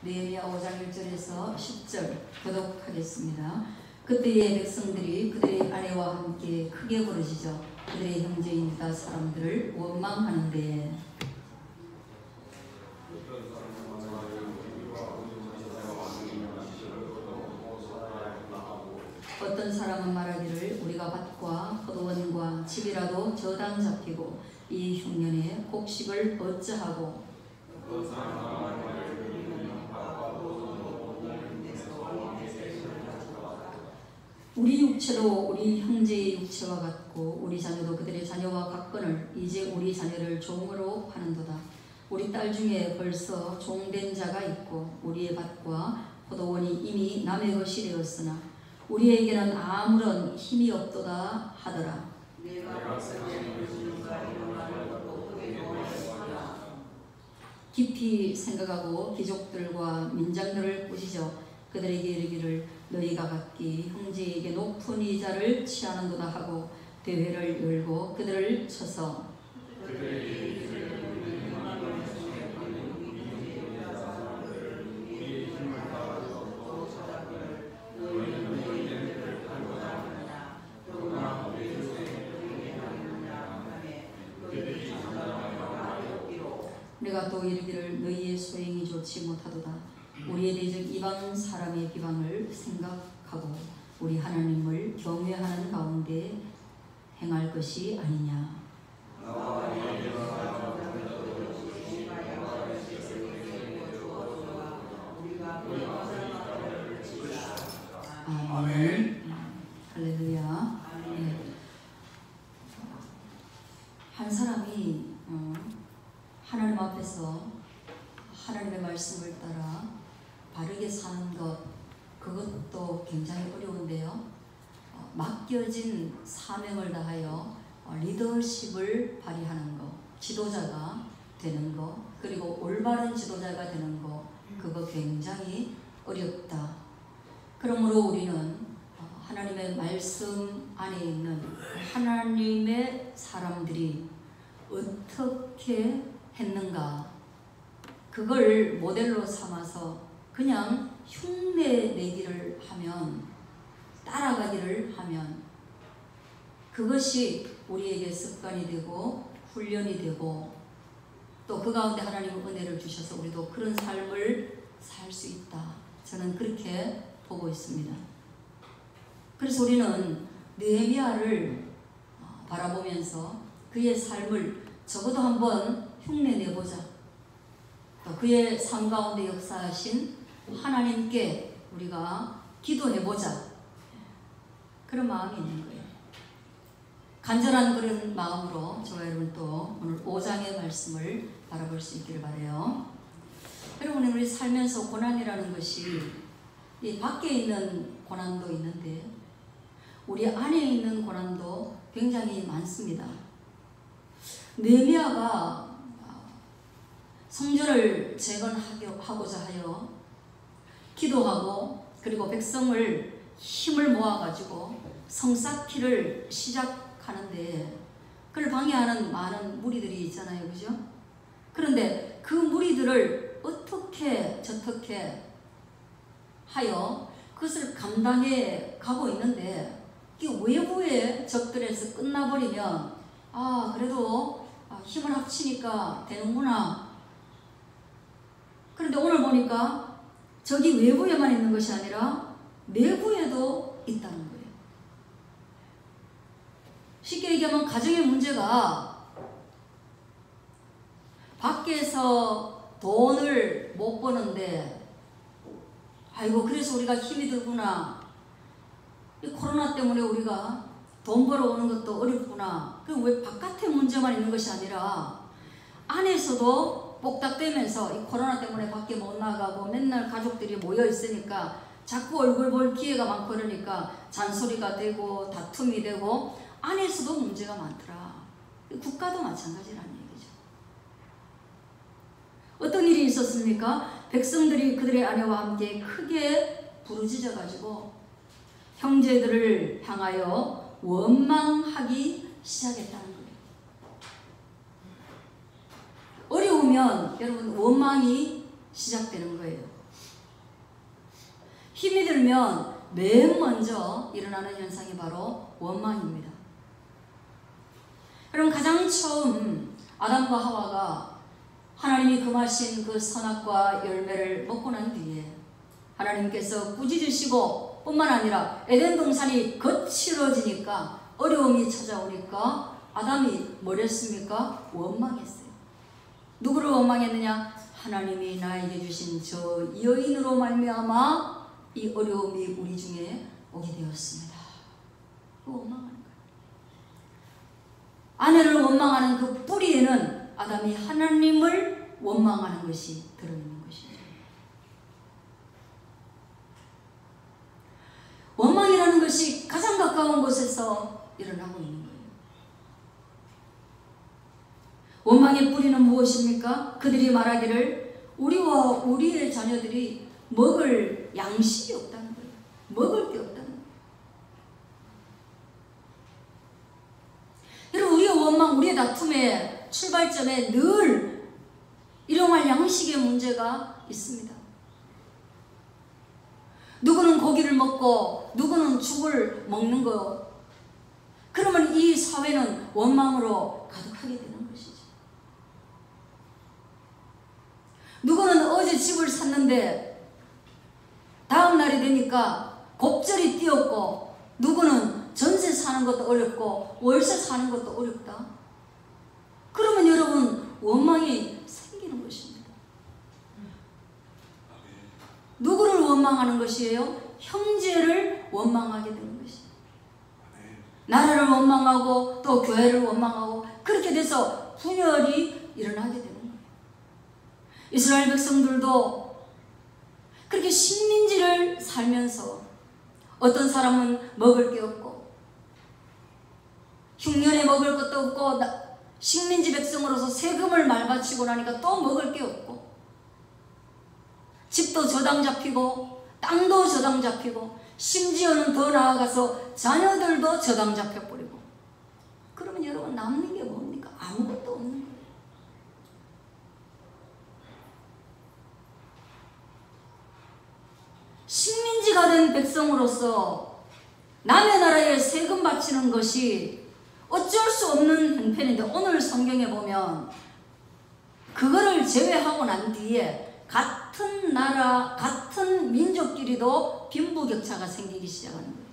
느헤미야 5장 1절에서 10절 교독하겠습니다. 그때의 백성들이 그들의 아내와 함께 크게 부르짖어 그들의 형제인 유다 사람들을 원망하는데 어떤 사람은 말하기를 우리가 밭과 포도원과 집이라도 저당 잡히고 이 흉년에 곡식을 어찌하고 우리 육체도 우리 형제의 육체와 같고 우리 자녀도 그들의 자녀와 같거늘 이제 우리 자녀를 종으로 파는도다. 우리 딸 중에 벌써 종된 자가 있고 우리의 밭과 포도원이 이미 남의 것이 되었으나 우리에게는 아무런 힘이 없도다 하더라. 깊이 생각하고 귀족들과 민장들을 꾸짖어 그들에게 이르기를 너희가 각기 형제에게 높은 이자를 취하는도다 하고 대회를 열고 그들을 쳐서 내가 또 이르기를 너희의 소행이 좋지 못하도다. 우리의 대적 이방 사람의 비방을 생각하고 우리 하나님을 경외하는 가운데 행할 것이 아니냐. 아멘. 할렐루야. 네. 한 사람이 하나님 앞에서 하나님의 말씀을 따라 바르게 사는 것, 그것도 굉장히 어려운데요. 맡겨진 사명을 다하여 리더십을 발휘하는 것, 지도자가 되는 것, 그리고 올바른 지도자가 되는 것, 그거 굉장히 어렵다. 그러므로 우리는 하나님의 말씀 안에 있는 하나님의 사람들이 어떻게 했는가, 그걸 모델로 삼아서 그냥 흉내 내기를 하면, 따라가기를 하면 그것이 우리에게 습관이 되고 훈련이 되고 또 그 가운데 하나님은 은혜를 주셔서 우리도 그런 삶을 살 수 있다. 저는 그렇게 보고 있습니다. 그래서 우리는 느헤미야를 바라보면서 그의 삶을 적어도 한번 흉내 내보자. 또 그의 삶 가운데 역사하신 하나님께 우리가 기도해보자. 그런 마음이 있는 거예요. 간절한 그런 마음으로 저와 여러분 또 오늘 5장의 말씀을 바라볼 수 있기를 바라요. 여러분, 우리 살면서 고난이라는 것이 이 밖에 있는 고난도 있는데 우리 안에 있는 고난도 굉장히 많습니다. 느헤미야가 성전을 재건하고자 하여 기도하고 그리고 백성을 힘을 모아가지고 성 쌓기를 시작하는데 그를 방해하는 많은 무리들이 있잖아요. 그죠? 그런데 그 무리들을 어떻게 저떻게 하여 그것을 감당해 가고 있는데 이 외부의 적들에서 끝나버리면 그래도 힘을 합치니까 되는구나. 그런데 오늘 보니까 저기 외부에만 있는 것이 아니라 내부에도 있다는 거예요. 쉽게 얘기하면 가정의 문제가 밖에서 돈을 못 버는데 아이고 그래서 우리가 힘이 들구나. 이 코로나 때문에 우리가 돈 벌어오는 것도 어렵구나. 그 왜 바깥의 문제만 있는 것이 아니라 안에서도 복닥되면서 이 코로나 때문에 밖에 못 나가고 맨날 가족들이 모여 있으니까 자꾸 얼굴 볼 기회가 많고 그러니까 잔소리가 되고 다툼이 되고 안에서도 문제가 많더라. 국가도 마찬가지라는 얘기죠. 어떤 일이 있었습니까? 백성들이 그들의 아내와 함께 크게 부르짖어 가지고 형제들을 향하여 원망하기 시작했다는 거예요. 어려우면 여러분 원망이 시작되는 거예요. 힘이 들면 맨 먼저 일어나는 현상이 바로 원망입니다. 여러분, 가장 처음 아담과 하와가 하나님이 금하신 그 선악과 열매를 먹고 난 뒤에 하나님께서 꾸짖으시고 뿐만 아니라 에덴 동산이 거칠어지니까, 어려움이 찾아오니까 아담이 뭘 했습니까? 원망했어요. 누구를 원망했느냐? 하나님이 나에게 주신 저 여인으로 말미암아 이 어려움이 우리 중에 오게 되었습니다. 원망하는 거예요. 아내를 원망하는 그 뿌리에는 아담이 하나님을 원망하는 것이 들어있는 것이죠. 원망이라는 것이 가장 가까운 곳에서 일어나고 있는 거예요. 원망의 뿌리는 무엇입니까? 그들이 말하기를 우리와 우리의 자녀들이 먹을 양식이 없다는 거예요. 먹을 게 없다는 거예요. 여러분, 우리의 원망, 우리의 다툼의 출발점에 늘 일용할 양식의 문제가 있습니다. 누구는 고기를 먹고 누구는 죽을 먹는 거. 그러면 이 사회는 원망으로 가득하게 되는 것이죠. 누구는 어제 집을 샀는데 다음 날이 되니까 곱절이 뛰었고, 누구는 전세 사는 것도 어렵고 월세 사는 것도 어렵다. 그러면 여러분, 원망이 생기는 것입니다. 누구를 원망하는 것이에요? 형제를 원망하게 되는 것이에요. 나라를 원망하고 또 교회를 원망하고, 그렇게 돼서 분열이 일어나게 되는 거예요. 이스라엘 백성들도 그렇게 식민지를 살면서 어떤 사람은 먹을 게 없고, 흉년에 먹을 것도 없고, 식민지 백성으로서 세금을 말바치고 나니까 또 먹을 게 없고, 집도 저당 잡히고 땅도 저당 잡히고, 심지어는 더 나아가서 자녀들도 저당 잡혀버리고, 그러면 여러분, 남는 게 뭡니까? 아무것도 없는 거예요. 식민지가 된 백성으로서 남의 나라에 세금 바치는 것이 어쩔 수 없는 형편인데, 오늘 성경에 보면 그거를 제외하고 난 뒤에 같은 나라, 같은 민족끼리도 빈부격차가 생기기 시작하는 거예요.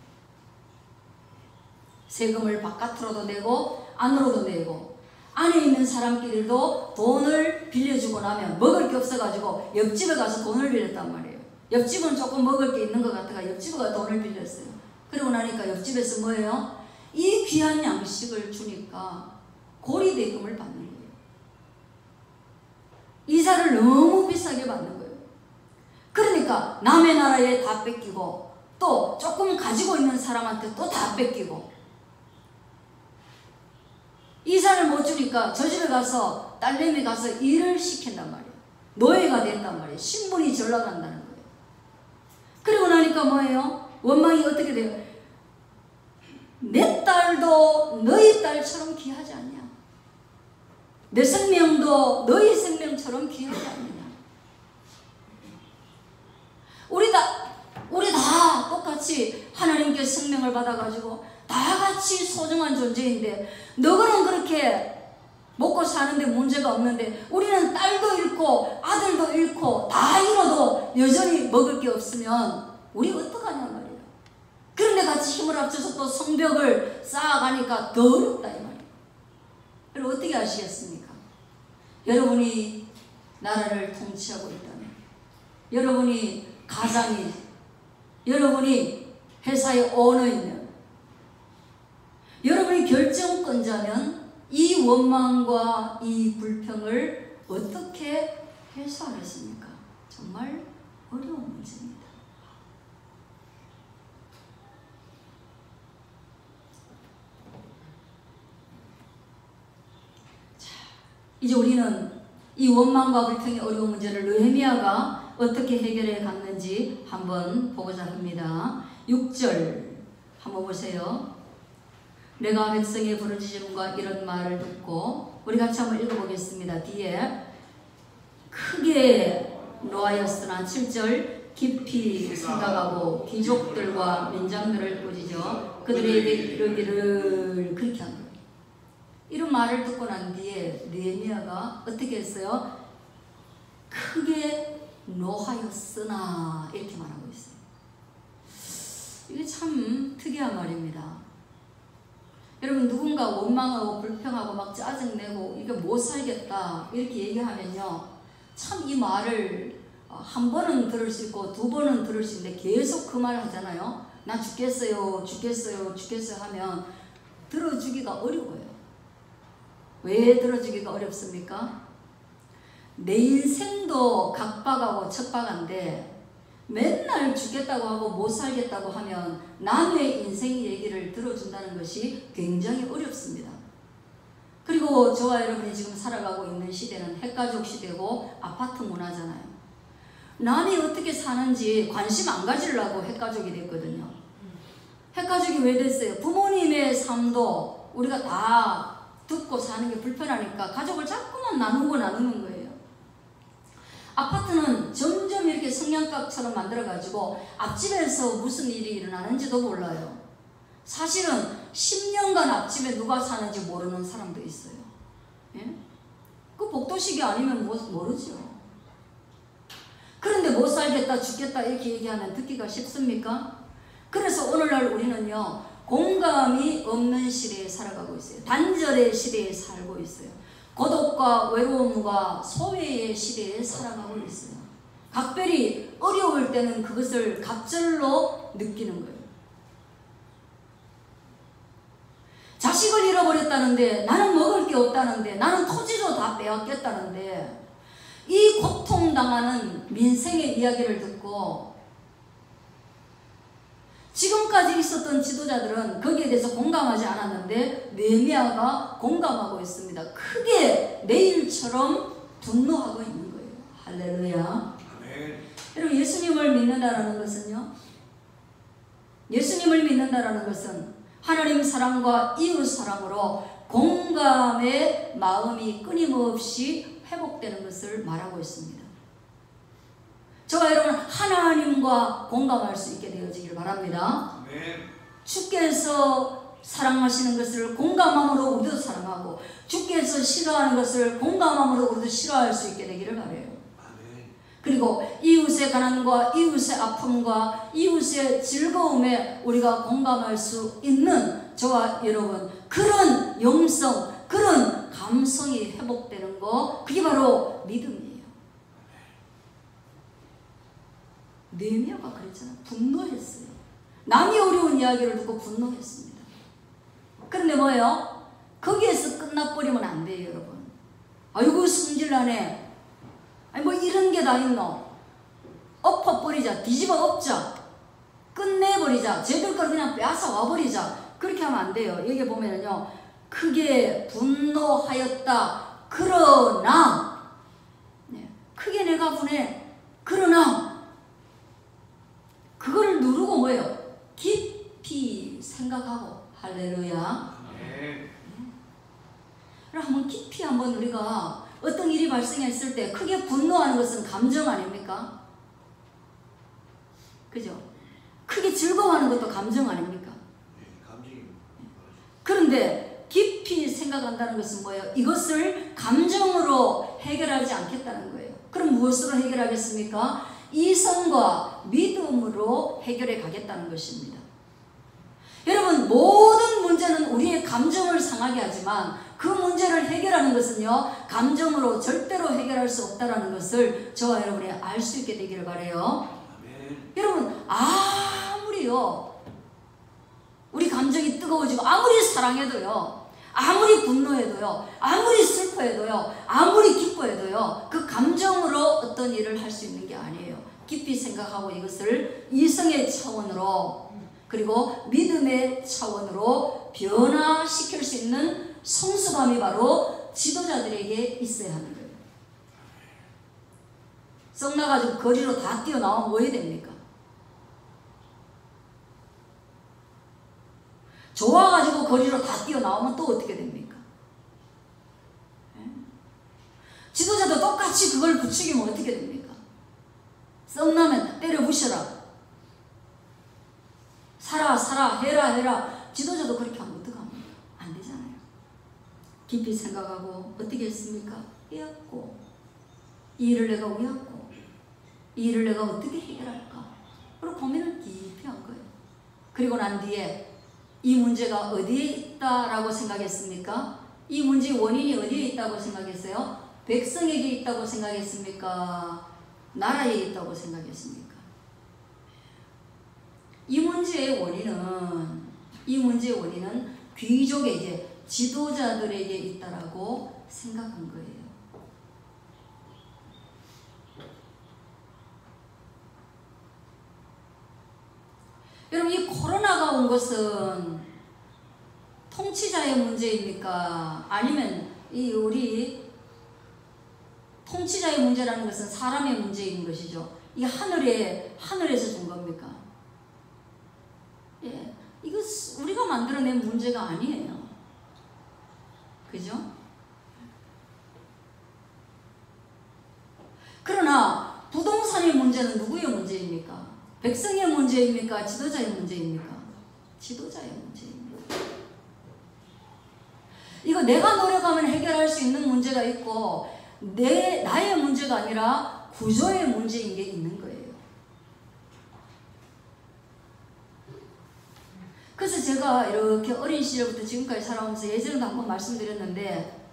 세금을 바깥으로도 내고 안으로도 내고, 안에 있는 사람끼리도 돈을 빌려주고 나면 먹을 게 없어가지고 옆집에 가서 돈을 빌렸단 말이에요. 옆집은 조금 먹을 게 있는 것 같아가 옆집에 돈을 빌렸어요. 그러고 나니까 옆집에서 뭐예요? 이 귀한 양식을 주니까 고리대금을 받는 거예요. 이자를 너무 비싸게 받는 거예요. 그러니까 남의 나라에 다 뺏기고, 또 조금 가지고 있는 사람한테 또 다 뺏기고, 이자를 못 주니까 저 집에 가서 딸내미 가서 일을 시킨단 말이에요. 노예가 된단 말이에요. 신분이 절라간다는 거예요. 그리고 나니까 뭐예요? 원망이 어떻게 돼요? 내 딸도 너희 딸처럼 귀하지 않냐? 내 생명도 너희 생명처럼 귀하지 않느냐? 우리 다 똑같이 하나님께 생명을 받아가지고 다 같이 소중한 존재인데, 너희는 그렇게 먹고 사는데 문제가 없는데 우리는 딸도 잃고 아들도 잃고 다 잃어도 여전히 먹을 게 없으면 우리 어떡하냐 말이에요. 그런데 같이 힘을 합쳐서 또 성벽을 쌓아가니까 더 어렵다 이 말이에요. 그럼 어떻게 아시겠습니까? 여러분이 나라를 통치하고 있다면, 여러분이 가장이, 여러분이 회사의 오너이면, 여러분이 결정권자면 이 원망과 이 불평을 어떻게 해소하겠습니까? 정말 어려운 문제입니다. 자, 이제 우리는 이 원망과 불평의 어려운 문제를 느헤미야가 어떻게 해결해 갔는지 한번 보고자 합니다. 6절 한번 보세요. 내가 백성의 부르짖음과 이런 말을 듣고, 우리 같이 한번 읽어보겠습니다. 뒤에 크게 노하였으나 7절 깊이 생각하고 귀족들과 민장들을 꾸짖어 그들에게 이르기를 그렇게 한 거예요. 이런 말을 듣고 난 뒤에 느헤미야가 어떻게 했어요? 크게 노하였으나 이렇게 말하고 있어요. 이게 참 특이한 말입니다. 여러분, 누군가 원망하고 불평하고 막 짜증내고 이게 못 살겠다 이렇게 얘기하면요, 참 이 말을 한 번은 들을 수 있고 두 번은 들을 수 있는데 계속 그 말 하잖아요. 나 죽겠어요 죽겠어요 죽겠어요 하면 들어주기가 어려워요. 왜 들어주기가 어렵습니까? 내 인생도 각박하고 척박한데 맨날 죽겠다고 하고 못 살겠다고 하면 남의 인생 얘기를 들어준다는 것이 굉장히 어렵습니다. 그리고 저와 여러분이 지금 살아가고 있는 시대는 핵가족 시대고 아파트 문화잖아요. 남이 어떻게 사는지 관심 안 가지려고 핵가족이 됐거든요. 핵가족이 왜 됐어요? 부모님의 삶도 우리가 다 듣고 사는 게 불편하니까 가족을 자꾸만 나누는 거예요. 아파트는 점점 이렇게 성냥갑처럼 만들어가지고 앞집에서 무슨 일이 일어나는지도 몰라요. 사실은 10년간 앞집에 누가 사는지 모르는 사람도 있어요. 예? 그 복도식이 아니면 모르죠. 그런데 못 살겠다 죽겠다 이렇게 얘기하면 듣기가 쉽습니까? 그래서 오늘날 우리는요, 공감이 없는 시대에 살아가고 있어요. 단절의 시대에 살고 있어요. 고독과 외로움과 소외의 시대에 살아가고 있어요. 각별히 어려울 때는 그것을 갑절로 느끼는 거예요. 자식을 잃어버렸다는데, 나는 먹을 게 없다는데, 나는 토지도 다 빼앗겼다는데, 이 고통당하는 민생의 이야기를 듣고 지금까지 있었던 지도자들은 거기에 대해서 공감하지 않았는데 느헤미야가 공감하고 있습니다. 크게 내일처럼 분노하고 있는 거예요. 할렐루야. 아멘. 여러분, 예수님을 믿는다라는 것은요, 예수님을 믿는다라는 것은 하나님 사랑과 이웃 사랑으로 공감의 마음이 끊임없이 회복되는 것을 말하고 있습니다. 저와 여러분, 하나님과 공감할 수 있게 되어지길 바랍니다. 네. 주께서 사랑하시는 것을 공감함으로 우리도 사랑하고, 주께서 싫어하는 것을 공감함으로 우리도 싫어할 수 있게 되기를 바라요. 네. 그리고 이웃의 가난과 이웃의 아픔과 이웃의 즐거움에 우리가 공감할 수 있는 저와 여러분, 그런 영성, 그런 감성이 회복되는 거, 그게 바로 믿음이에요. 느헤미야가 그랬잖아요. 분노했어요. 남이 어려운 이야기를 듣고 분노했습니다. 그런데 뭐예요? 거기에서 끝나버리면 안 돼요, 여러분. 아이고 성질나네. 아니 뭐 이런 게 다 있노. 엎어버리자. 뒤집어 엎자. 끝내버리자. 쟤들 걸 그냥 빼앗아 와버리자. 그렇게 하면 안 돼요. 여기 보면은요, 크게 분노하였다. 그러나, 네, 크게 내가 분해. 그러나 그거를 누르고 뭐예요? 깊이 생각하고. 할렐루야. 네. 그럼 한번 깊이 한번 우리가 어떤 일이 발생했을 때 크게 분노하는 것은 감정 아닙니까? 그죠? 크게 즐거워하는 것도 감정 아닙니까? 네, 감정입니다. 그런데 깊이 생각한다는 것은 뭐예요? 이것을 감정으로 해결하지 않겠다는 거예요. 그럼 무엇으로 해결하겠습니까? 이성과 믿음으로 해결해 가겠다는 것입니다. 여러분, 모든 문제는 우리의 감정을 상하게 하지만 그 문제를 해결하는 것은요, 감정으로 절대로 해결할 수 없다는 것을 저와 여러분이 알 수 있게 되기를 바라요. 아멘. 여러분, 아무리요 우리 감정이 뜨거워지고 아무리 사랑해도요, 아무리 분노해도요, 아무리 슬퍼해도요, 아무리 기뻐해도요, 그 감정으로 어떤 일을 할 수 있는 게 아니에요. 깊이 생각하고 이것을 이성의 차원으로, 그리고 믿음의 차원으로 변화시킬 수 있는 성숙함이 바로 지도자들에게 있어야 하는 거예요. 썩나가지고 거리로 다 뛰어나오면 뭐 해야 됩니까? 좋아가지고 거리로 다 뛰어나오면 또 어떻게 됩니까? 지도자도 똑같이 그걸 부추기면 어떻게 됩니까? 썩나면 때려 부셔라. 살아, 해라. 지도자도 그렇게 하면 어떡합니까? 안 되잖아요. 깊이 생각하고 어떻게 했습니까? 이었고, 이 일을 내가 왜 했고, 이 일을 내가 어떻게 해결할까? 그리고 고민을 깊이 한 거예요. 그리고 난 뒤에 이 문제가 어디에 있다라고 생각했습니까? 이 문제의 원인이 어디에 있다고 생각했어요? 백성에게 있다고 생각했습니까? 나라에 있다고 생각했습니까? 이 문제의 원인은 귀족에게, 지도자들에게 있다라고 생각한 거예요. 여러분, 이 코로나가 온 것은 통치자의 문제입니까? 아니면 우리 통치자의 문제라는 것은 사람의 문제인 것이죠. 이게 하늘에서 준 겁니까? 예, 이거 우리가 만들어낸 문제가 아니에요. 그죠? 그러나 부동산의 문제는 누구의 문제입니까? 백성의 문제입니까? 지도자의 문제입니까? 지도자의 문제입니다. 이거 내가 노력하면 해결할 수 있는 문제가 있고 나의 문제가 아니라 구조의 문제인 게 있는 거예요. 그래서 제가 이렇게 어린 시절부터 지금까지 살아오면서 예전에도 한번 말씀드렸는데,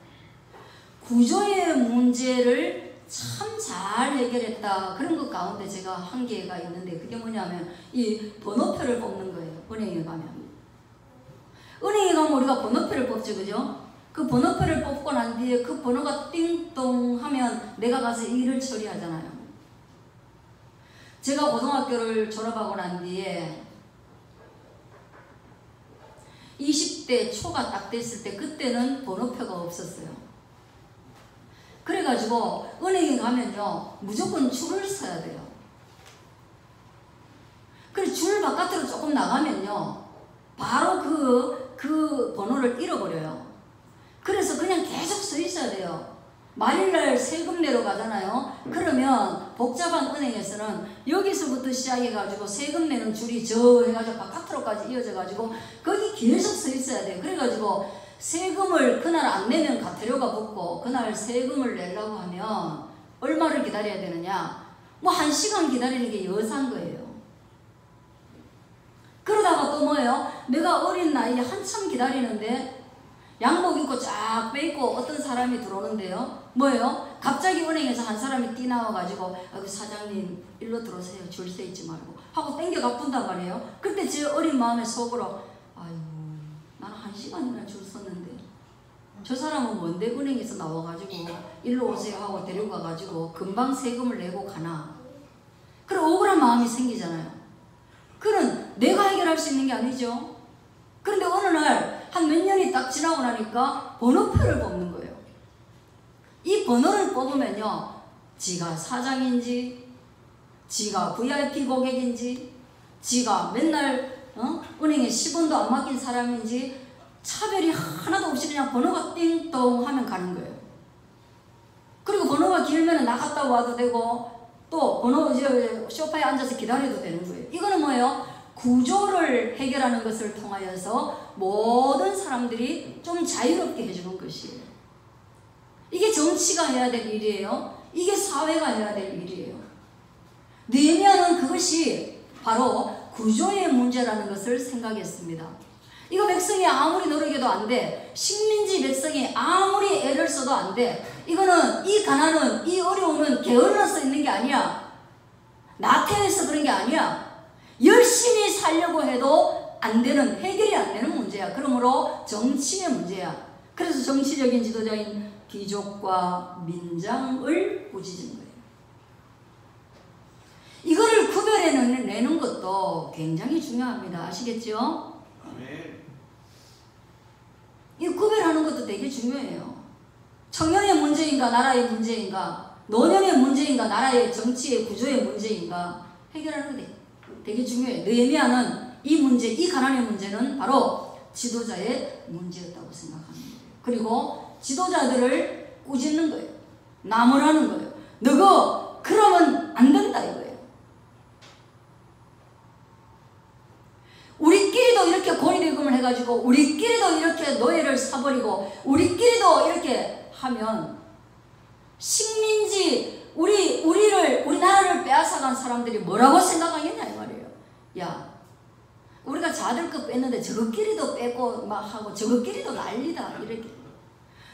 구조의 문제를 참 잘 해결했다. 그런 것 가운데 제가 한 개가 있는데, 그게 뭐냐면 이 번호표를 뽑는 거예요. 은행에 가면 우리가 번호표를 뽑죠, 그죠? 그 번호표를 뽑고 난 뒤에 그 번호가 띵동 하면 내가 가서 일을 처리하잖아요. 제가 고등학교를 졸업하고 난 뒤에 20대 초가 딱 됐을 때, 그때는 번호표가 없었어요. 그래가지고 은행에 가면요 무조건 줄을 서야 돼요. 그래 줄 바깥으로 조금 나가면요 바로 그 번호를 잃어버려요. 그래서 그냥 계속 서 있어야 돼요. 말일날 세금 내러 가잖아요. 그러면 복잡한 은행에서는 여기서부터 시작해가지고 세금 내는 줄이 저 해가지고 바깥으로까지 이어져가지고 거기 계속 서 있어야 돼요. 그래가지고 세금을 그날 안 내면 과태료가 붙고, 그날 세금을 내려고 하면 얼마를 기다려야 되느냐? 뭐 1시간 기다리는 게 여사인 거예요. 그러다가 또 뭐예요? 내가 어린 나이에 한참 기다리는데 양복 입고 쫙 빼입고 어떤 사람이 들어오는데요. 뭐예요? 갑자기 은행에서 한 사람이 뛰나와가지고 사장님 일로 들어오세요. 줄 서 있지 말고 하고 땡겨 가뿐단 말이에요. 그때 제 어린 마음에 속으로 아이고 나는 1시간이나 줄 섰는데 저 사람은 뭔데 은행에서 나와가지고 일로 오세요 하고 데리고 가가지고 금방 세금을 내고 가나. 그런 억울한 마음이 생기잖아요. 그건 내가 해결할 수 있는 게 아니죠. 그런데 어느 날 한 몇 년이 딱 지나고 나니까 번호표를 뽑는 거예요. 이 번호를 뽑으면요 지가 사장인지, 지가 VIP 고객인지, 지가 맨날 은행에 10원도 안 맡긴 사람인지 차별이 하나도 없이 그냥 번호가 띵동 하면 가는 거예요. 그리고 번호가 길면 나갔다 와도 되고 또 번호 소파에 앉아서 기다려도 되는 거예요. 이거는 뭐예요? 구조를 해결하는 것을 통하여서 모든 사람들이 좀 자유롭게 해주는 것이에요. 이게 정치가 해야 될 일이에요. 이게 사회가 해야 될 일이에요. 느헤미야는 그것이 바로 구조의 문제라는 것을 생각했습니다. 이거 백성이 아무리 노력해도 안 돼. 식민지 백성이 아무리 애를 써도 안 돼. 이거는 이 가난은, 이 어려움은 게을러서 있는 게 아니야. 나태해서 그런 게 아니야. 열심히 살려고 해도 안 되는, 해결이 안 되는 문제야. 그러므로 정치의 문제야. 그래서 정치적인 지도자인 귀족과 민장을 꾸짖은 거예요. 이거를 구별해내는 것도 굉장히 중요합니다. 아시겠죠? 이 구별하는 것도 되게 중요해요. 청년의 문제인가 나라의 문제인가, 노년의 문제인가 나라의 정치의 구조의 문제인가 해결하는 게 되게 중요해요. 느헤미야는 이 문제, 이 가난의 문제는 바로 지도자의 문제였다고 생각하는 거예요. 그리고 지도자들을 꾸짖는 거예요. 나무라는 거예요. 너가 그러면 안 된다 이거예요. 해가지고 우리끼리도 이렇게 노예를 사버리고 우리끼리도 이렇게 하면 식민지 우리 나라를 빼앗아간 사람들이 뭐라고 생각하겠냐 이 말이에요. 야, 우리가 자들 거 뺐는데 저것끼리도 빼고 막 하고 저것끼리도 난리다 이렇게.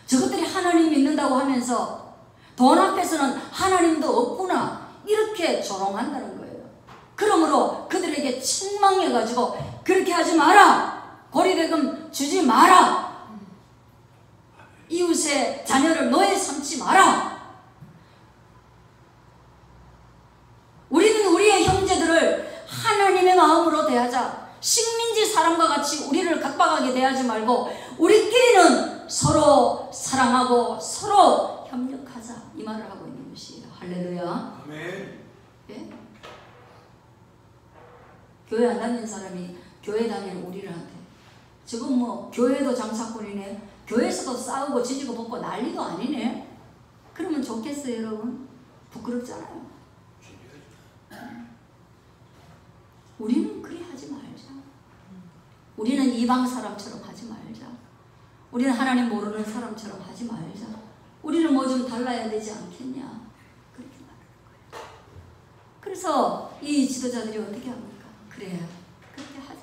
저것들이 하나님 믿는다고 하면서 돈 앞에서는 하나님도 없구나 이렇게 조롱한다는 거예요. 그러므로 그들에게 책망해가지고 그렇게 하지 마라, 고리대금 주지 마라, 이웃의 자녀를 노예 삼지 마라. 우리는 우리의 형제들을 하나님의 마음으로 대하자. 식민지 사람과 같이 우리를 각박하게 대하지 말고 우리끼리는 서로 사랑하고 서로 협력하자 이 말을 하고 있는 것이에요. 할렐루야. 아멘. 예? 교회 안 다니는 사람이 교회 다니는 우리를 한테 지금 뭐 교회도 장사꾼이네, 교회에서도 싸우고 지지고 볶고 난리도 아니네. 그러면 좋겠어요 여러분? 부끄럽잖아요. 우리는 그리 하지 말자. 우리는 이방 사람처럼 하지 말자. 우리는 하나님 모르는 사람처럼 하지 말자. 우리는 뭐 좀 달라야 되지 않겠냐, 그렇게 말하는 거예요. 그래서 이 지도자들이 어떻게 합니까? 그래, 그렇게 하자.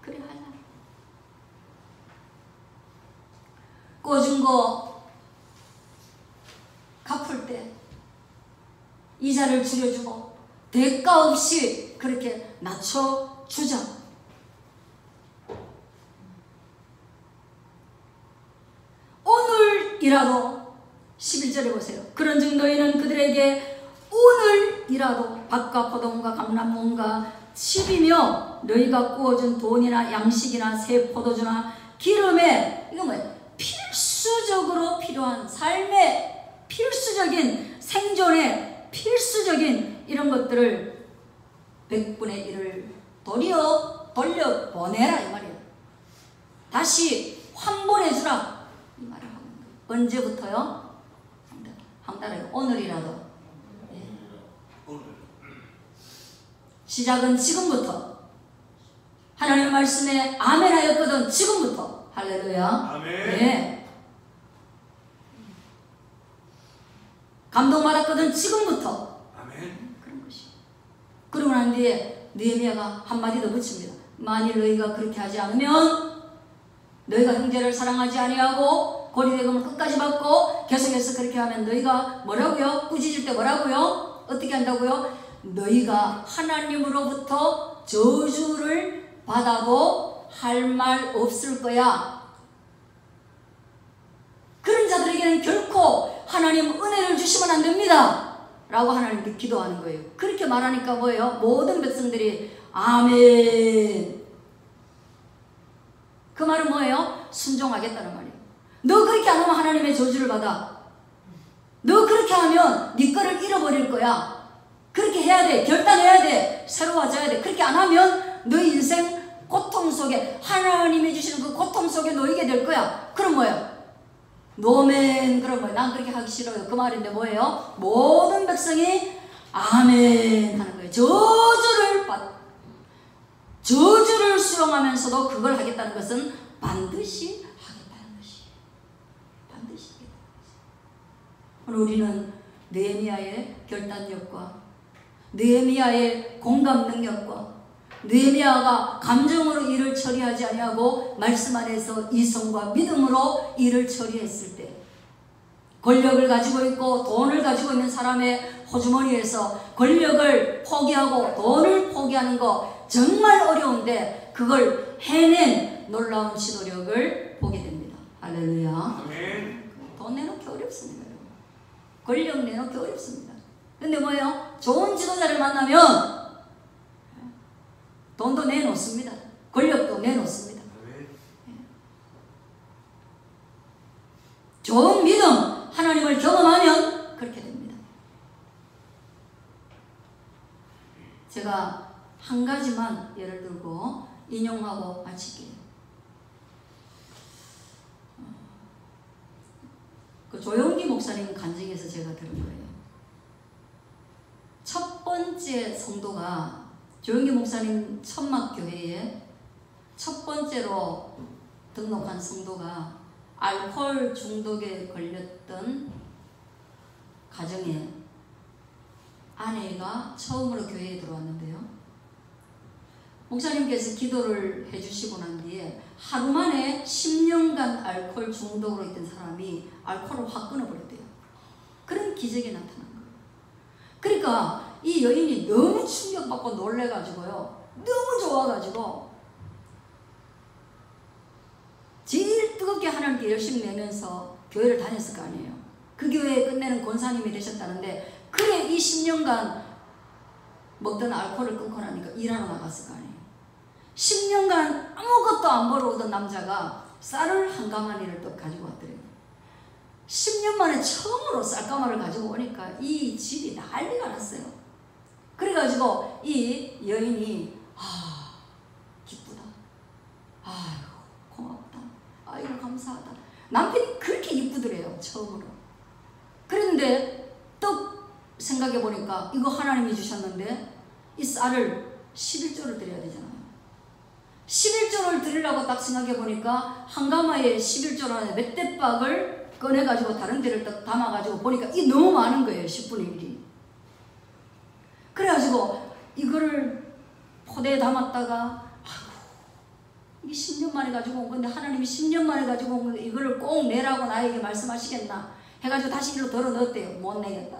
그래 하자. 꿔준 거 갚을 때 이자를 줄여주고 대가 없이 그렇게 낮춰주자. 오늘이라도 11절에 보세요. 그런즉 너희는 그들에게 오늘이라도 밭과 포도원과 감람몬과 칩이며 너희가 구워준 돈이나 양식이나 새 포도주나 기름에, 이거 뭐예요? 필수적으로 필요한 삶의 필수적인 생존의 필수적인 이런 것들을 100분의 1을 돌려 보내라 이 말이에요. 다시 환불해주라 이 말을 하고 있는 거예요. 언제부터요? 한달에 오늘이라도. 시작은 지금부터. 하나님의 말씀에 아멘 하였거든 지금부터. 할렐루야. 아멘. 네. 감동받았거든 지금부터. 아멘. 그런 것이. 그러고 난 뒤에 느헤미야가 한마디 더 붙입니다. 만일 너희가 그렇게 하지 않으면 너희가 형제를 사랑하지 아니하고 고리대금을 끝까지 받고 계속해서 그렇게 하면 너희가 뭐라고요? 꾸짖을 때 뭐라고요? 어떻게 한다고요? 너희가 하나님으로부터 저주를 받아도 할 말 없을 거야. 그런 자들에게는 결코 하나님 은혜를 주시면 안 됩니다 라고 하나님께 기도하는 거예요. 그렇게 말하니까 뭐예요? 모든 백성들이 아멘. 그 말은 뭐예요? 순종하겠다는 말이에요. 너 그렇게 안 하면 하나님의 저주를 받아. 너 그렇게 하면 네 거를 잃어버릴 거야. 그렇게 해야 돼. 결단해야 돼. 새로워져야 돼. 그렇게 안 하면 너 인생 고통 속에, 하나님이 주시는 그 고통 속에 놓이게 될 거야. 그럼 뭐예요? 노멘. 그럼 뭐예요? 난 그렇게 하기 싫어요. 그 말인데 뭐예요? 모든 백성이 아멘 하는 거예요. 저주를 수용하면서도 그걸 하겠다는 것은 반드시 하겠다는 것이에요. 반드시 하겠다는 것이에요. 오늘 우리는 느헤미야의 결단력과 느헤미야의 공감 능력과 느헤미야가 감정으로 일을 처리하지 아니하고 말씀 안에서 이성과 믿음으로 일을 처리했을 때, 권력을 가지고 있고 돈을 가지고 있는 사람의 호주머니에서 권력을 포기하고 돈을 포기하는 거 정말 어려운데 그걸 해낸 놀라운 지도력을 보게 됩니다. 할렐루야. 아멘. 돈 내놓기 어렵습니다. 권력 내놓기 어렵습니다. 근데 뭐예요? 좋은 지도자를 만나면 돈도 내놓습니다. 권력도 내놓습니다. 좋은 믿음, 하나님을 경험하면 그렇게 됩니다. 제가 한 가지만 예를 들고 인용하고 마칠게요. 그 조용기 목사님 간증에서 제가 들은 거예요. 첫 번째 성도가 조용기 목사님 천막교회에 첫 번째로 등록한 성도가 알코올 중독에 걸렸던 가정에 아내가 처음으로 교회에 들어왔는데요. 목사님께서 기도를 해주시고 난 뒤에 하루 만에 10년간 알코올 중독으로 있던 사람이 알코올을 확 끊어버렸대요. 그런 기적이 나타난 거예요. 그러니까 이 여인이 너무 충격받고 놀래가지고요. 너무 좋아가지고 제일 뜨겁게 하나님께 열심히 내면서 교회를 다녔을 거 아니에요. 그 교회에 끝내는 권사님이 되셨다는데 그래 이 10년간 먹던 알코올을 끊고 나니까 일하러 나갔을 거 아니에요. 10년간 아무것도 안 벌어오던 남자가 쌀을 한 가마니를 또 가지고 왔더래요. 10년 만에 처음으로 쌀가마를 가지고 오니까 이 집이 난리가 났어요. 그래가지고 이 여인이 기쁘다. 아이고 고맙다. 아이고 감사하다. 남편이 그렇게 이쁘더래요. 처음으로. 그런데 또 생각해보니까 이거 하나님이 주셨는데 이 쌀을 11조를 드려야 되잖아요. 11조를 드리려고 딱 생각해보니까 한 가마에 11조를 하는데 멧돼박을 꺼내가지고 다른 데를 딱 담아가지고 보니까 이게 너무 많은 거예요. 10분의 1이. 그래가지고 이거를 포대에 담았다가 이게 10년 만에 가지고 온 건데 하나님이 10년 만에 가지고 온 건데 이거를 꼭 내라고 나에게 말씀하시겠나 해가지고 다시 일로 덜어 넣었대요. 못 내겠다.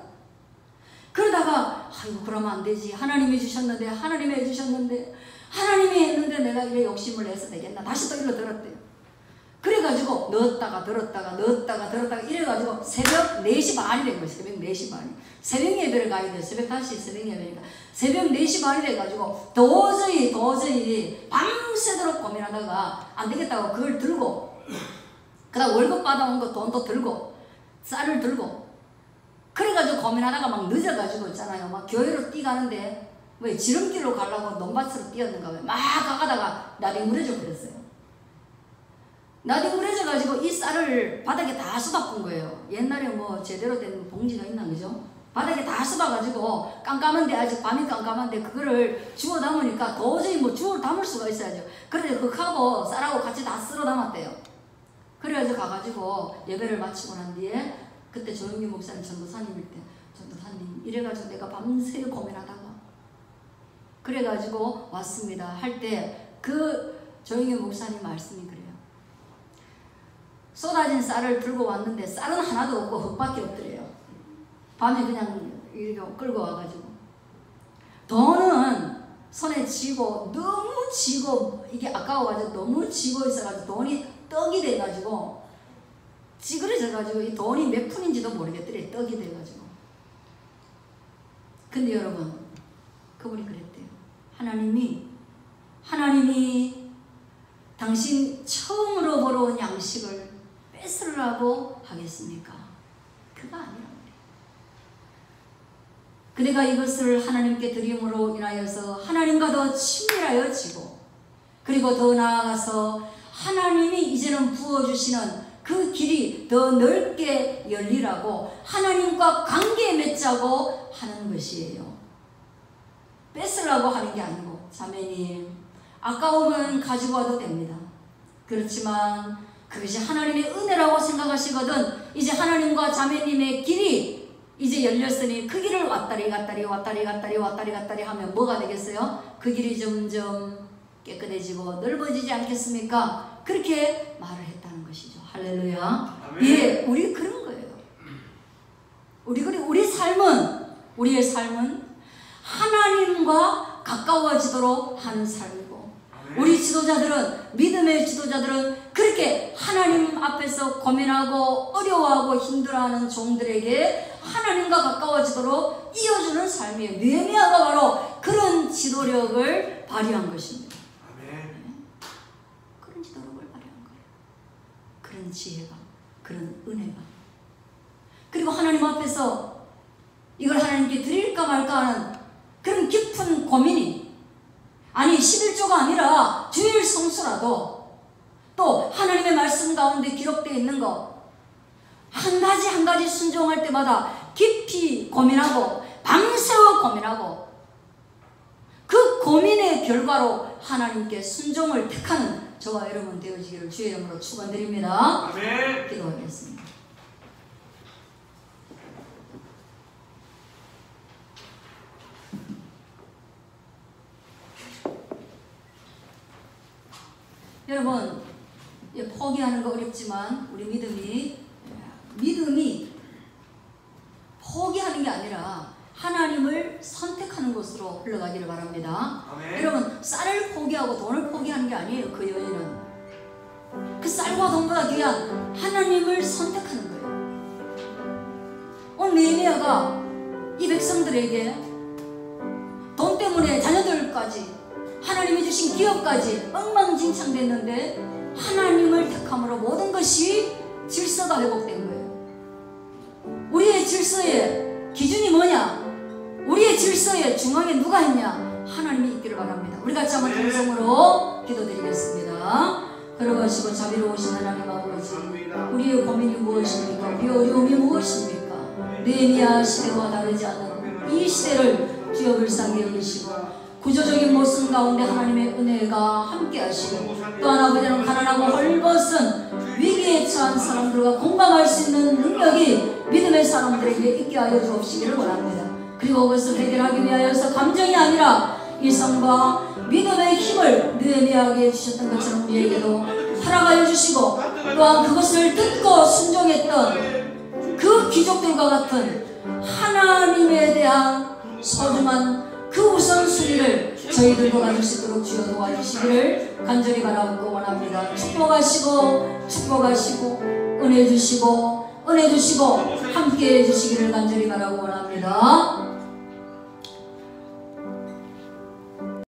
그러다가 아이고 그러면 안 되지. 하나님이 주셨는데 하나님이 해주셨는데 하나님이 했는데 내가 이래 욕심을 내서 되겠나. 다시 또 일로 들었대요. 그래가지고 넣었다가 들었다가 넣었다가 들었다가 이래가지고 새벽 4시 반이 된 거예요. 새벽 4시 반이. 새벽 예배를 가야 돼요. 새벽 5시 새벽 예배니까. 새벽 4시 반이 돼가지고 도저히 밤새도록 고민하다가 안 되겠다고 그걸 들고 그 다음 월급 받아온 거 돈도 들고 쌀을 들고 그래가지고 고민하다가 막 늦어가지고 있잖아요. 막 교회로 뛰가는데 왜 지름길로 가려고 논밭으로 뛰었는가 왜 막 가다가 나뒹굴해져 버렸어요. 나뒹굴해져가지고 이 쌀을 바닥에 다 쏟아본 거예요. 옛날에 뭐 제대로 된 봉지가 있나 그죠? 바닥에 다 쏟아가지고 깜깜한데 아직 밤이 깜깜한데 그거를 주워 담으니까 도저히 뭐 주워 담을 수가 있어야죠. 그래서 흙하고 쌀하고 같이 다 쓸어 담았대요. 그래가지고 가가지고 예배를 마치고 난 뒤에 그때 조영기 목사님 전도사님일 때 전도사님 이래가지고 내가 밤새 고민하다가 그래가지고 왔습니다 할 때 그 조영기 목사님 말씀이 그래요. 쏟아진 쌀을 들고 왔는데 쌀은 하나도 없고 흙밖에 없더래요. 밤에 그냥 이렇게 끌고 와가지고 돈은 손에 쥐고 너무 쥐고 이게 아까워가지고 너무 쥐고 있어가지고 돈이 떡이 돼가지고 찌그러져가지고 이 돈이 몇 푼인지도 모르겠더래. 떡이 돼가지고. 근데 여러분 그분이 그랬대요. 하나님이 당신 처음으로 벌어온 양식을 뺏으려고 하겠습니까? 그가 아니라 그대가 이것을 하나님께 드림으로 인하여서 하나님과 더 친밀하여지고 그리고 더 나아가서 하나님이 이제는 부어주시는 그 길이 더 넓게 열리라고 하나님과 관계 맺자고 하는 것이에요. 뺏으려고 하는 게 아니고 자매님 아까우면 가지고 와도 됩니다. 그렇지만 그것이 하나님의 은혜라고 생각하시거든 이제 하나님과 자매님의 길이 이제 열렸으니 그 길을 왔다리 갔다리 하면 뭐가 되겠어요? 그 길이 점점 깨끗해지고 넓어지지 않겠습니까? 그렇게 말을 했다는 것이죠. 할렐루야. 예, 우리 그런 거예요. 우리의 삶은 하나님과 가까워지도록 하는 삶이고 우리 지도자들은 믿음의 지도자들은 그렇게 하나님 앞에서 고민하고 어려워하고 힘들어하는 종들에게 하나님과 가까워지도록 이어주는 삶이에요. 느헤미야가 바로 그런 지도력을 발휘한 것입니다. 그런 지도력을 발휘한 거예요. 그런 지혜가, 그런 은혜가. 그리고 하나님 앞에서 이걸 하나님께 드릴까 말까 하는 그런 깊은 고민이 아니 11조가 아니라 주일 성수라도 또 하나님의 말씀 가운데 기록되어 있는 것 한 가지 순종할 때마다 깊이 고민하고 밤새워 고민하고 그 고민의 결과로 하나님께 순종을 택하는 저와 여러분 되어지기를 주의 이름으로 축원드립니다. 아멘. 기도하겠습니다. 여러분, 포기하는 거 어렵지만 우리 믿음이 포기하는 게 아니라 하나님을 선택하는 것으로 흘러가기를 바랍니다. 아멘. 여러분, 쌀을 포기하고 돈을 포기하는 게 아니에요. 그 여인은 그 쌀과 돈보다 귀한 하나님을 선택하는 거예요. 오늘 느헤미야가 이 백성들에게 돈 때문에 자녀들까지 하나님이 주신 기업까지 엉망진창됐는데 하나님을 택함으로 모든 것이 질서가 회복된 거예요. 우리의 질서의 기준이 뭐냐? 우리의 질서의 중앙에 누가 있냐? 하나님이 있기를 바랍니다. 우리 같이 한번 통성으로 기도드리겠습니다. 걸어가시고 자비로우신 하나님 아버지, 우리의 고민이 무엇입니까? 우리의 어려움이 무엇입니까? 느헤미야 시대와 다르지 않은 이 시대를 주여 불쌍히 여기시고 구조적인 모습 가운데 하나님의 은혜가 함께 하시고 또한 아버지는 가난하고 헐벗은 위기에 처한 사람들과 공감할 수 있는 능력이 믿음의 사람들에게 있게 하여 주옵시기를 원합니다. 그리고 그것을 해결하기 위하여서 감정이 아니라 일성과 믿음의 힘을 느헤미야에게 주셨던 것처럼 우리에게도 허락하여 주시고 또한 그것을 듣고 순종했던 그 귀족들과 같은 하나님에 대한 소중한 그 우선순위를 저희들도 가질 수 있도록 주여 도와주시기를 간절히 바라고 원합니다. 축복하시고 은혜 주시고 함께 해주시기를 간절히 바라고 원합니다.